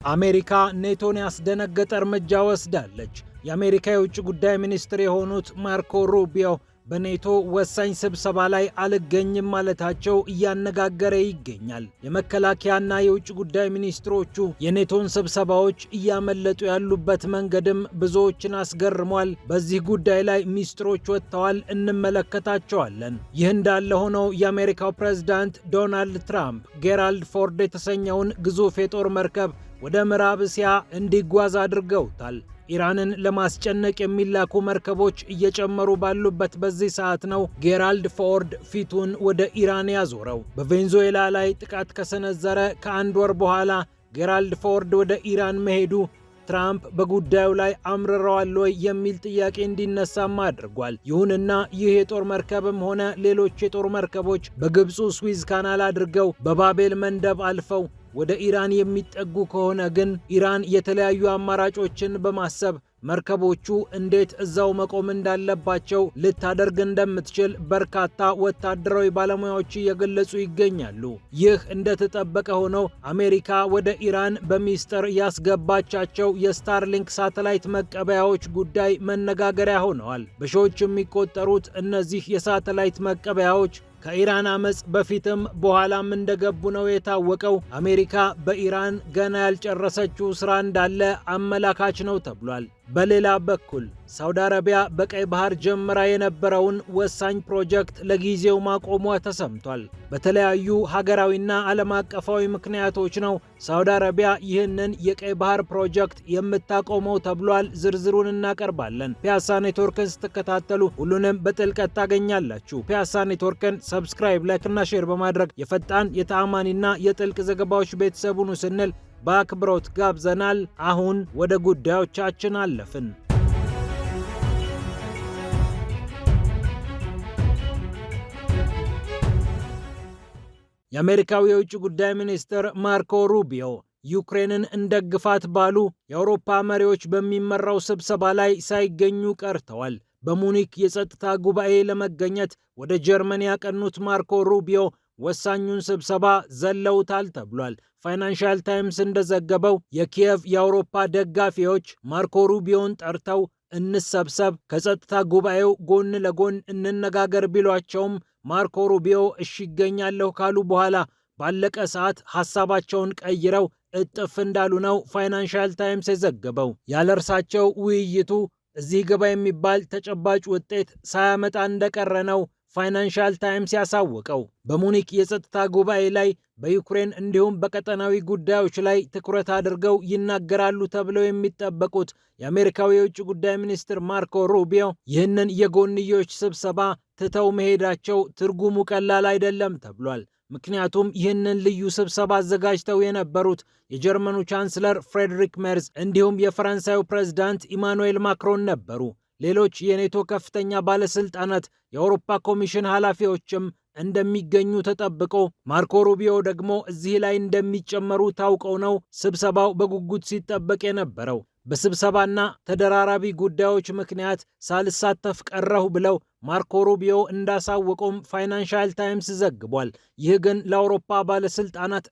አሜሪካ ኔቶን ያስደነገጠ እርምጃ ወስዳለች። የአሜሪካ የውጭ ጉዳይ ሚኒስትር የሆኑት ማርኮ ሩቢዮ በኔቶ ወሳኝ ስብሰባ ላይ አልገኝም ማለታቸው እያነጋገረ ይገኛል። የመከላከያና የውጭ ጉዳይ ሚኒስትሮቹ የኔቶን ስብሰባዎች እያመለጡ ያሉበት መንገድም ብዙዎችን አስገርሟል። በዚህ ጉዳይ ላይ ሚኒስትሮች ወጥተዋል፣ እንመለከታቸዋለን። ይህ እንዳለ ሆነው የአሜሪካው ፕሬዝዳንት ዶናልድ ትራምፕ ጌራልድ ፎርድ የተሰኘውን ግዙፍ የጦር መርከብ ወደ ምዕራብ እስያ እንዲጓዝ አድርገውታል። ኢራንን ለማስጨነቅ የሚላኩ መርከቦች እየጨመሩ ባሉበት በዚህ ሰዓት ነው ጌራልድ ፎርድ ፊቱን ወደ ኢራን ያዞረው። በቬንዙዌላ ላይ ጥቃት ከሰነዘረ ከአንድ ወር በኋላ ጌራልድ ፎርድ ወደ ኢራን መሄዱ ትራምፕ በጉዳዩ ላይ አምርረዋል ወይ የሚል ጥያቄ እንዲነሳም አድርጓል። ይሁንና ይህ የጦር መርከብም ሆነ ሌሎች የጦር መርከቦች በግብፁ ስዊዝ ካናል አድርገው በባቤል መንደብ አልፈው ወደ ኢራን የሚጠጉ ከሆነ ግን ኢራን የተለያዩ አማራጮችን በማሰብ መርከቦቹ እንዴት እዛው መቆም እንዳለባቸው ልታደርግ እንደምትችል በርካታ ወታደራዊ ባለሙያዎች እየገለጹ ይገኛሉ። ይህ እንደተጠበቀ ሆኖ አሜሪካ ወደ ኢራን በሚስጥር ያስገባቻቸው የስታርሊንክ ሳተላይት መቀበያዎች ጉዳይ መነጋገሪያ ሆነዋል። በሺዎች የሚቆጠሩት እነዚህ የሳተላይት መቀበያዎች ከኢራን አመጽ በፊትም በኋላም እንደገቡ ነው የታወቀው። አሜሪካ በኢራን ገና ያልጨረሰችው ስራ እንዳለ አመላካች ነው ተብሏል። በሌላ በኩል ሳውዲ አረቢያ በቀይ ባህር ጀምራ የነበረውን ወሳኝ ፕሮጀክት ለጊዜው ማቆሟ ተሰምቷል። በተለያዩ ሀገራዊና ዓለም አቀፋዊ ምክንያቶች ነው ሳውዲ አረቢያ ይህንን የቀይ ባህር ፕሮጀክት የምታቆመው ተብሏል። ዝርዝሩን እናቀርባለን። ፒያሳ ኔትወርክን ስትከታተሉ ሁሉንም በጥልቀት ታገኛላችሁ። ፒያሳ ኔትወርክን ሰብስክራይብ፣ ላይክ እና ሼር በማድረግ የፈጣን የተአማኒና የጥልቅ ዘገባዎች ቤተሰቡን ስንል በአክብሮት ጋብዘናል። አሁን ወደ ጉዳዮቻችን አለፍን። የአሜሪካው የውጭ ጉዳይ ሚኒስትር ማርኮ ሩቢዮ ዩክሬንን እንደግፋት ባሉ የአውሮፓ መሪዎች በሚመራው ስብሰባ ላይ ሳይገኙ ቀርተዋል። በሙኒክ የጸጥታ ጉባኤ ለመገኘት ወደ ጀርመን ያቀኑት ማርኮ ሩቢዮ ወሳኙን ስብሰባ ዘለውታል ተብሏል። ፋይናንሻል ታይምስ እንደዘገበው የኪየቭ የአውሮፓ ደጋፊዎች ማርኮ ሩቢዮን ጠርተው እንሰብሰብ፣ ከጸጥታ ጉባኤው ጎን ለጎን እንነጋገር ቢሏቸውም ማርኮ ሩቢዮ እሺ ይገኛለሁ ካሉ በኋላ ባለቀ ሰዓት ሐሳባቸውን ቀይረው እጥፍ እንዳሉ ነው ፋይናንሻል ታይምስ የዘገበው። ያለ እርሳቸው ውይይቱ እዚህ ገባ የሚባል ተጨባጭ ውጤት ሳያመጣ እንደቀረ ነው ፋይናንሻል ታይምስ ያሳወቀው። በሙኒክ የጸጥታ ጉባኤ ላይ በዩክሬን እንዲሁም በቀጠናዊ ጉዳዮች ላይ ትኩረት አድርገው ይናገራሉ ተብለው የሚጠበቁት የአሜሪካው የውጭ ጉዳይ ሚኒስትር ማርኮ ሩቢዮ ይህንን የጎንዮሽ ስብሰባ ትተው መሄዳቸው ትርጉሙ ቀላል አይደለም ተብሏል። ምክንያቱም ይህንን ልዩ ስብሰባ አዘጋጅተው የነበሩት የጀርመኑ ቻንስለር ፍሬድሪክ ሜርዝ እንዲሁም የፈረንሳዩ ፕሬዝዳንት ኢማኑኤል ማክሮን ነበሩ። ሌሎች የኔቶ ከፍተኛ ባለስልጣናት፣ የአውሮፓ ኮሚሽን ኃላፊዎችም እንደሚገኙ ተጠብቆ ማርኮ ሩቢዮ ደግሞ እዚህ ላይ እንደሚጨመሩ ታውቀው ነው ስብሰባው በጉጉት ሲጠበቅ የነበረው። በስብሰባና ተደራራቢ ጉዳዮች ምክንያት ሳልሳተፍ ቀረሁ ብለው ማርኮ ሩቢዮ እንዳሳወቁም ፋይናንሻል ታይምስ ዘግቧል። ይህ ግን ለአውሮፓ ባለስልጣናት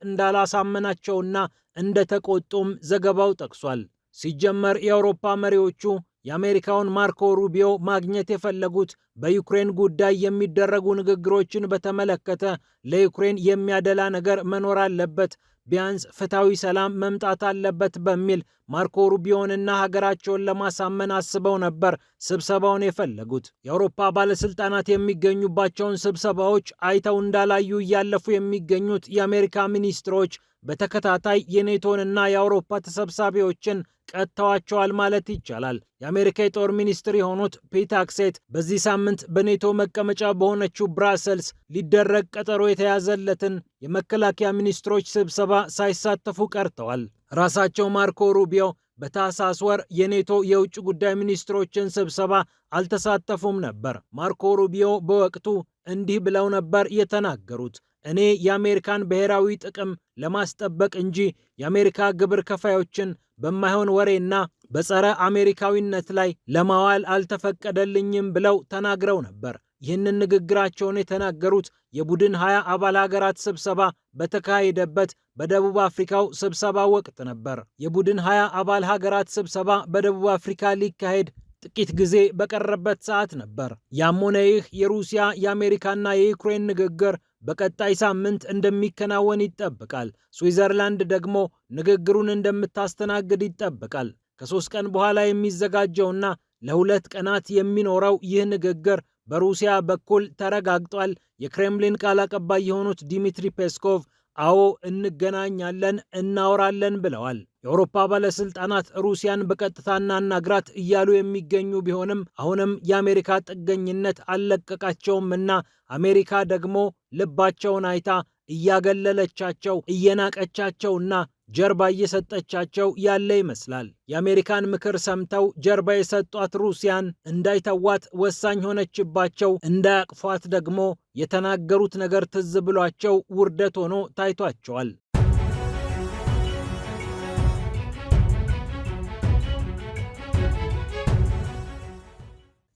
እንዳላሳመናቸውና እንደተቆጡም ዘገባው ጠቅሷል። ሲጀመር የአውሮፓ መሪዎቹ የአሜሪካውን ማርኮ ሩቢዮ ማግኘት የፈለጉት በዩክሬን ጉዳይ የሚደረጉ ንግግሮችን በተመለከተ ለዩክሬን የሚያደላ ነገር መኖር አለበት፣ ቢያንስ ፍትሐዊ ሰላም መምጣት አለበት በሚል ማርኮ ሩቢዮንና ሀገራቸውን ለማሳመን አስበው ነበር ስብሰባውን የፈለጉት። የአውሮፓ ባለስልጣናት የሚገኙባቸውን ስብሰባዎች አይተው እንዳላዩ እያለፉ የሚገኙት የአሜሪካ ሚኒስትሮች በተከታታይ የኔቶንና የአውሮፓ ተሰብሳቢዎችን ቀጥተዋቸዋል ማለት ይቻላል። የአሜሪካ የጦር ሚኒስትር የሆኑት ፒት ሄግሴት በዚህ ሳምንት በኔቶ መቀመጫ በሆነችው ብራሰልስ ሊደረግ ቀጠሮ የተያዘለትን የመከላከያ ሚኒስትሮች ስብሰባ ሳይሳተፉ ቀርተዋል። ራሳቸው ማርኮ ሩቢዮ በታህሳስ ወር የኔቶ የውጭ ጉዳይ ሚኒስትሮችን ስብሰባ አልተሳተፉም ነበር። ማርኮ ሩቢዮ በወቅቱ እንዲህ ብለው ነበር የተናገሩት። እኔ የአሜሪካን ብሔራዊ ጥቅም ለማስጠበቅ እንጂ የአሜሪካ ግብር ከፋዮችን በማይሆን ወሬና በጸረ አሜሪካዊነት ላይ ለማዋል አልተፈቀደልኝም ብለው ተናግረው ነበር። ይህንን ንግግራቸውን የተናገሩት የቡድን 20 አባል ሀገራት ስብሰባ በተካሄደበት በደቡብ አፍሪካው ስብሰባ ወቅት ነበር። የቡድን 20 አባል ሀገራት ስብሰባ በደቡብ አፍሪካ ሊካሄድ ጥቂት ጊዜ በቀረበት ሰዓት ነበር። ያም ሆነ ይህ የሩሲያ የአሜሪካና የዩክሬን ንግግር በቀጣይ ሳምንት እንደሚከናወን ይጠበቃል። ስዊዘርላንድ ደግሞ ንግግሩን እንደምታስተናግድ ይጠበቃል። ከ3 ቀን በኋላ የሚዘጋጀውና ለ2 ቀናት የሚኖረው ይህ ንግግር በሩሲያ በኩል ተረጋግጧል። የክሬምሊን ቃል አቀባይ የሆኑት ዲሚትሪ ፔስኮቭ አዎ እንገናኛለን፣ እናወራለን ብለዋል። የአውሮፓ ባለስልጣናት ሩሲያን በቀጥታ እናናግራት እያሉ የሚገኙ ቢሆንም አሁንም የአሜሪካ ጥገኝነት አልለቀቃቸውም እና አሜሪካ ደግሞ ልባቸውን አይታ እያገለለቻቸው እየናቀቻቸውና ጀርባ እየሰጠቻቸው ያለ ይመስላል። የአሜሪካን ምክር ሰምተው ጀርባ የሰጧት ሩሲያን እንዳይተዋት ወሳኝ ሆነችባቸው። እንዳያቅፏት ደግሞ የተናገሩት ነገር ትዝ ብሏቸው ውርደት ሆኖ ታይቷቸዋል።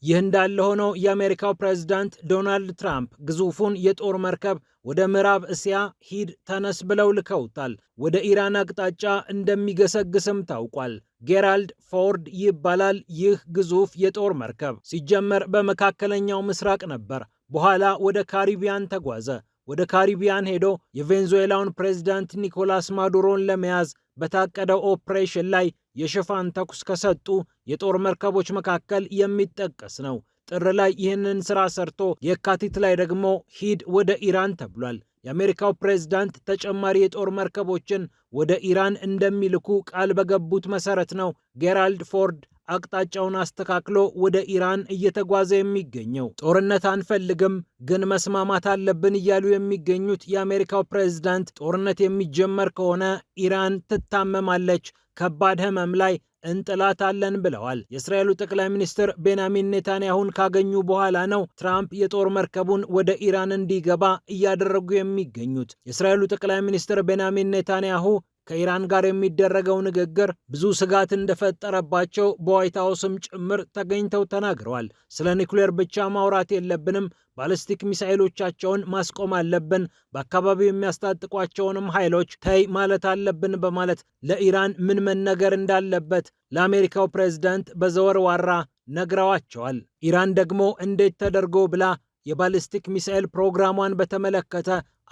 ይህ እንዳለ ሆኖ የአሜሪካው ፕሬዝዳንት ዶናልድ ትራምፕ ግዙፉን የጦር መርከብ ወደ ምዕራብ እስያ ሂድ ተነስ ብለው ልከውታል። ወደ ኢራን አቅጣጫ እንደሚገሰግስም ታውቋል። ጌራልድ ፎርድ ይባላል። ይህ ግዙፍ የጦር መርከብ ሲጀመር በመካከለኛው ምስራቅ ነበር። በኋላ ወደ ካሪቢያን ተጓዘ። ወደ ካሪቢያን ሄዶ የቬንዙዌላውን ፕሬዝዳንት ኒኮላስ ማዱሮን ለመያዝ በታቀደው ኦፕሬሽን ላይ የሽፋን ተኩስ ከሰጡ የጦር መርከቦች መካከል የሚጠቀስ ነው። ጥር ላይ ይህንን ስራ ሰርቶ የካቲት ላይ ደግሞ ሂድ ወደ ኢራን ተብሏል። የአሜሪካው ፕሬዝዳንት ተጨማሪ የጦር መርከቦችን ወደ ኢራን እንደሚልኩ ቃል በገቡት መሰረት ነው ጌራልድ ፎርድ አቅጣጫውን አስተካክሎ ወደ ኢራን እየተጓዘ የሚገኘው። ጦርነት አንፈልግም ግን መስማማት አለብን እያሉ የሚገኙት የአሜሪካው ፕሬዝዳንት ጦርነት የሚጀመር ከሆነ ኢራን ትታመማለች፣ ከባድ ህመም ላይ እንጥላታለን ብለዋል። የእስራኤሉ ጠቅላይ ሚኒስትር ቤንያሚን ኔታንያሁን ካገኙ በኋላ ነው ትራምፕ የጦር መርከቡን ወደ ኢራን እንዲገባ እያደረጉ የሚገኙት። የእስራኤሉ ጠቅላይ ሚኒስትር ቤንያሚን ኔታንያሁ ከኢራን ጋር የሚደረገው ንግግር ብዙ ስጋት እንደፈጠረባቸው በዋይት ሀውስም ጭምር ተገኝተው ተናግረዋል። ስለ ኒውክሌር ብቻ ማውራት የለብንም፣ ባሊስቲክ ሚሳኤሎቻቸውን ማስቆም አለብን፣ በአካባቢው የሚያስታጥቋቸውንም ኃይሎች ተይ ማለት አለብን በማለት ለኢራን ምን መነገር እንዳለበት ለአሜሪካው ፕሬዝዳንት በዘወርዋራ ነግረዋቸዋል። ኢራን ደግሞ እንዴት ተደርጎ ብላ የባሊስቲክ ሚሳኤል ፕሮግራሟን በተመለከተ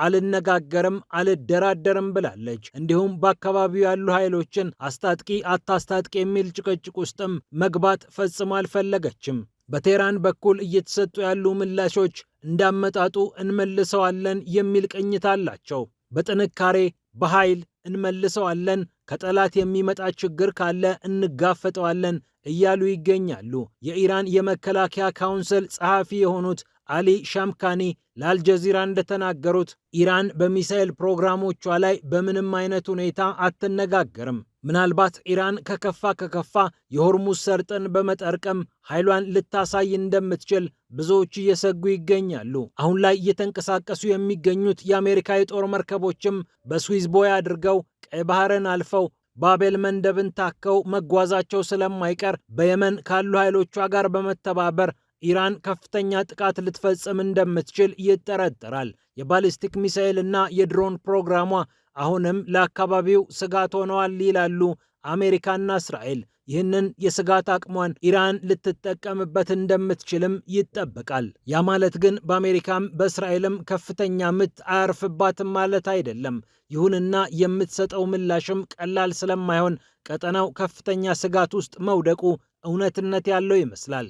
አልነጋገርም፣ አልደራደርም ብላለች። እንዲሁም በአካባቢው ያሉ ኃይሎችን አስታጥቂ አታስታጥቂ የሚል ጭቅጭቅ ውስጥም መግባት ፈጽሞ አልፈለገችም። በቴህራን በኩል እየተሰጡ ያሉ ምላሾች እንዳመጣጡ እንመልሰዋለን የሚል ቅኝት አላቸው። በጥንካሬ በኃይል እንመልሰዋለን፣ ከጠላት የሚመጣ ችግር ካለ እንጋፈጠዋለን እያሉ ይገኛሉ። የኢራን የመከላከያ ካውንስል ጸሐፊ የሆኑት አሊ ሻምካኒ ለአልጀዚራ እንደተናገሩት ኢራን በሚሳኤል ፕሮግራሞቿ ላይ በምንም አይነት ሁኔታ አትነጋገርም። ምናልባት ኢራን ከከፋ የሆርሙዝ ሰርጥን በመጠርቀም ኃይሏን ልታሳይ እንደምትችል ብዙዎች እየሰጉ ይገኛሉ። አሁን ላይ እየተንቀሳቀሱ የሚገኙት የአሜሪካ የጦር መርከቦችም በስዊዝ ቦይ አድርገው ቀይ ባህርን አልፈው ባቤል መንደብን ታከው መጓዛቸው ስለማይቀር በየመን ካሉ ኃይሎቿ ጋር በመተባበር ኢራን ከፍተኛ ጥቃት ልትፈጽም እንደምትችል ይጠረጠራል። የባሊስቲክ ሚሳኤል እና የድሮን ፕሮግራሟ አሁንም ለአካባቢው ስጋት ሆነዋል ይላሉ አሜሪካና እስራኤል። ይህንን የስጋት አቅሟን ኢራን ልትጠቀምበት እንደምትችልም ይጠበቃል። ያ ማለት ግን በአሜሪካም በእስራኤልም ከፍተኛ ምት አያርፍባትም ማለት አይደለም። ይሁንና የምትሰጠው ምላሽም ቀላል ስለማይሆን ቀጠናው ከፍተኛ ስጋት ውስጥ መውደቁ እውነትነት ያለው ይመስላል።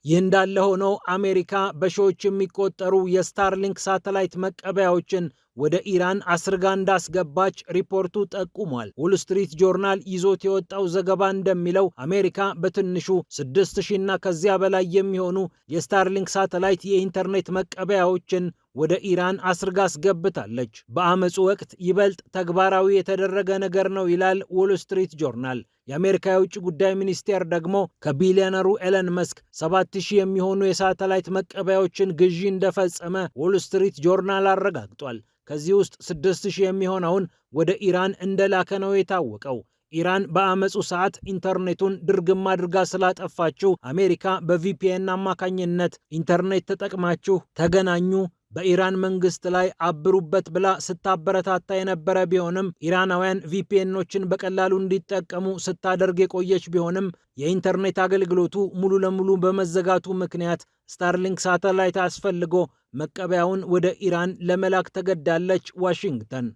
ይህ እንዳለ ሆኖ አሜሪካ በሺዎች የሚቆጠሩ የስታርሊንክ ሳተላይት መቀበያዎችን ወደ ኢራን አስርጋ እንዳስገባች ሪፖርቱ ጠቁሟል። ዎል ስትሪት ጆርናል ይዞት የወጣው ዘገባ እንደሚለው አሜሪካ በትንሹ 6000 እና ከዚያ በላይ የሚሆኑ የስታርሊንክ ሳተላይት የኢንተርኔት መቀበያዎችን ወደ ኢራን አስርጋ አስገብታለች። በአመፁ ወቅት ይበልጥ ተግባራዊ የተደረገ ነገር ነው ይላል ዎል ስትሪት ጆርናል። የአሜሪካ የውጭ ጉዳይ ሚኒስቴር ደግሞ ከቢሊዮነሩ ኤለን መስክ 7000 የሚሆኑ የሳተላይት መቀበያዎችን ግዢ እንደፈጸመ ዎል ስትሪት ጆርናል አረጋግጧል። ከዚህ ውስጥ 6000 የሚሆነውን ወደ ኢራን እንደላከ ነው የታወቀው። ኢራን በአመፁ ሰዓት ኢንተርኔቱን ድርግም አድርጋ ስላጠፋችው አሜሪካ በቪፒኤን አማካኝነት ኢንተርኔት ተጠቅማችሁ ተገናኙ፣ በኢራን መንግስት ላይ አብሩበት ብላ ስታበረታታ የነበረ ቢሆንም ኢራናውያን ቪፒኤኖችን በቀላሉ እንዲጠቀሙ ስታደርግ የቆየች ቢሆንም የኢንተርኔት አገልግሎቱ ሙሉ ለሙሉ በመዘጋቱ ምክንያት ስታርሊንክ ሳተላይት አስፈልጎ መቀበያውን ወደ ኢራን ለመላክ ተገዳለች ዋሽንግተን።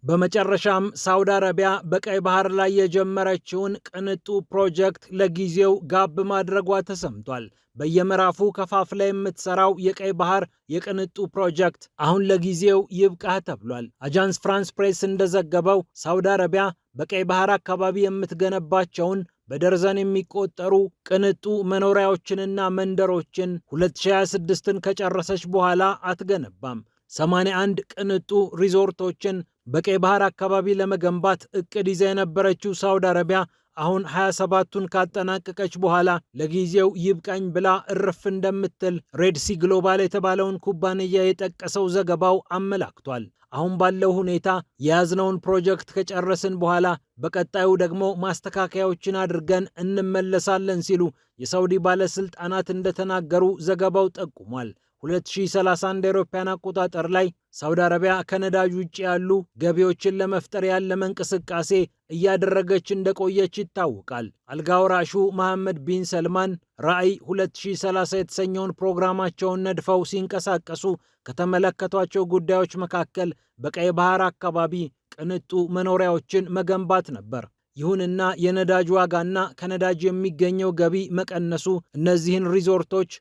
በመጨረሻም ሳውዲ አረቢያ በቀይ ባህር ላይ የጀመረችውን ቅንጡ ፕሮጀክት ለጊዜው ጋብ ማድረጓ ተሰምቷል። በየምዕራፉ ከፋፍላ የምትሰራው የቀይ ባህር የቅንጡ ፕሮጀክት አሁን ለጊዜው ይብቃ ተብሏል። አጃንስ ፍራንስ ፕሬስ እንደዘገበው ሳውዲ አረቢያ በቀይ ባህር አካባቢ የምትገነባቸውን በደርዘን የሚቆጠሩ ቅንጡ መኖሪያዎችንና መንደሮችን 2026ን ከጨረሰች በኋላ አትገነባም። 81 ቅንጡ ሪዞርቶችን በቀይ ባህር አካባቢ ለመገንባት እቅድ ይዛ የነበረችው ሳውዲ አረቢያ አሁን 27ቱን ካጠናቀቀች በኋላ ለጊዜው ይብቃኝ ብላ እርፍ እንደምትል ሬድሲ ግሎባል የተባለውን ኩባንያ የጠቀሰው ዘገባው አመላክቷል። አሁን ባለው ሁኔታ የያዝነውን ፕሮጀክት ከጨረስን በኋላ በቀጣዩ ደግሞ ማስተካከያዎችን አድርገን እንመለሳለን ሲሉ የሳውዲ ባለስልጣናት እንደተናገሩ ዘገባው ጠቁሟል። 2031 አውሮፓውያን አቆጣጠር ላይ ሳውዲ አረቢያ ከነዳጅ ውጭ ያሉ ገቢዎችን ለመፍጠር ያለመ እንቅስቃሴ እያደረገች እንደቆየች ይታወቃል። አልጋ ወራሹ መሐመድ ቢን ሰልማን ራዕይ 2030 የተሰኘውን ፕሮግራማቸውን ነድፈው ሲንቀሳቀሱ ከተመለከቷቸው ጉዳዮች መካከል በቀይ ባህር አካባቢ ቅንጡ መኖሪያዎችን መገንባት ነበር። ይሁንና የነዳጅ ዋጋና ከነዳጅ የሚገኘው ገቢ መቀነሱ እነዚህን ሪዞርቶች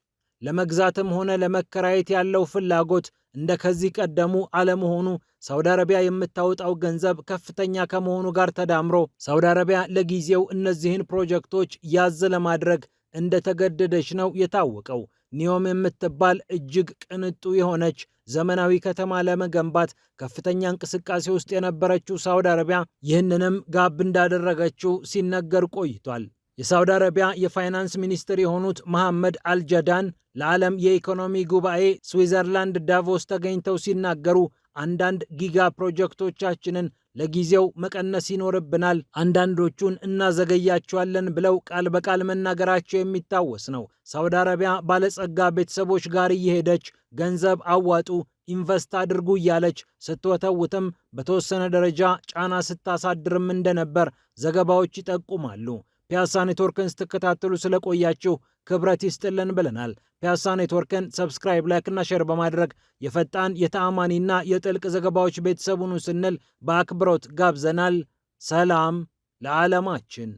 ለመግዛትም ሆነ ለመከራየት ያለው ፍላጎት እንደ ከዚህ ቀደሙ አለመሆኑ ሳውዲ አረቢያ የምታወጣው ገንዘብ ከፍተኛ ከመሆኑ ጋር ተዳምሮ ሳውዲ አረቢያ ለጊዜው እነዚህን ፕሮጀክቶች ያዝ ለማድረግ እንደተገደደች ነው የታወቀው። ኒዮም የምትባል እጅግ ቅንጡ የሆነች ዘመናዊ ከተማ ለመገንባት ከፍተኛ እንቅስቃሴ ውስጥ የነበረችው ሳውዲ አረቢያ ይህንንም ጋብ እንዳደረገችው ሲነገር ቆይቷል። የሳውዲ አረቢያ የፋይናንስ ሚኒስትር የሆኑት መሐመድ አልጀዳን ለዓለም የኢኮኖሚ ጉባኤ ስዊዘርላንድ ዳቮስ ተገኝተው ሲናገሩ አንዳንድ ጊጋ ፕሮጀክቶቻችንን ለጊዜው መቀነስ ይኖርብናል፣ አንዳንዶቹን እናዘገያቸዋለን ብለው ቃል በቃል መናገራቸው የሚታወስ ነው። ሳውዲ አረቢያ ባለጸጋ ቤተሰቦች ጋር እየሄደች ገንዘብ አዋጡ፣ ኢንቨስት አድርጉ እያለች ስትወተውትም በተወሰነ ደረጃ ጫና ስታሳድርም እንደነበር ዘገባዎች ይጠቁማሉ። ፒያሳ ኔትወርክን ስትከታተሉ ስለቆያችሁ ክብረት ይስጥልን ብለናል። ፒያሳ ኔትወርክን ሰብስክራይብ፣ ላይክ እና ሼር በማድረግ የፈጣን የተአማኒና የጥልቅ ዘገባዎች ቤተሰቡን ስንል በአክብሮት ጋብዘናል። ሰላም ለዓለማችን።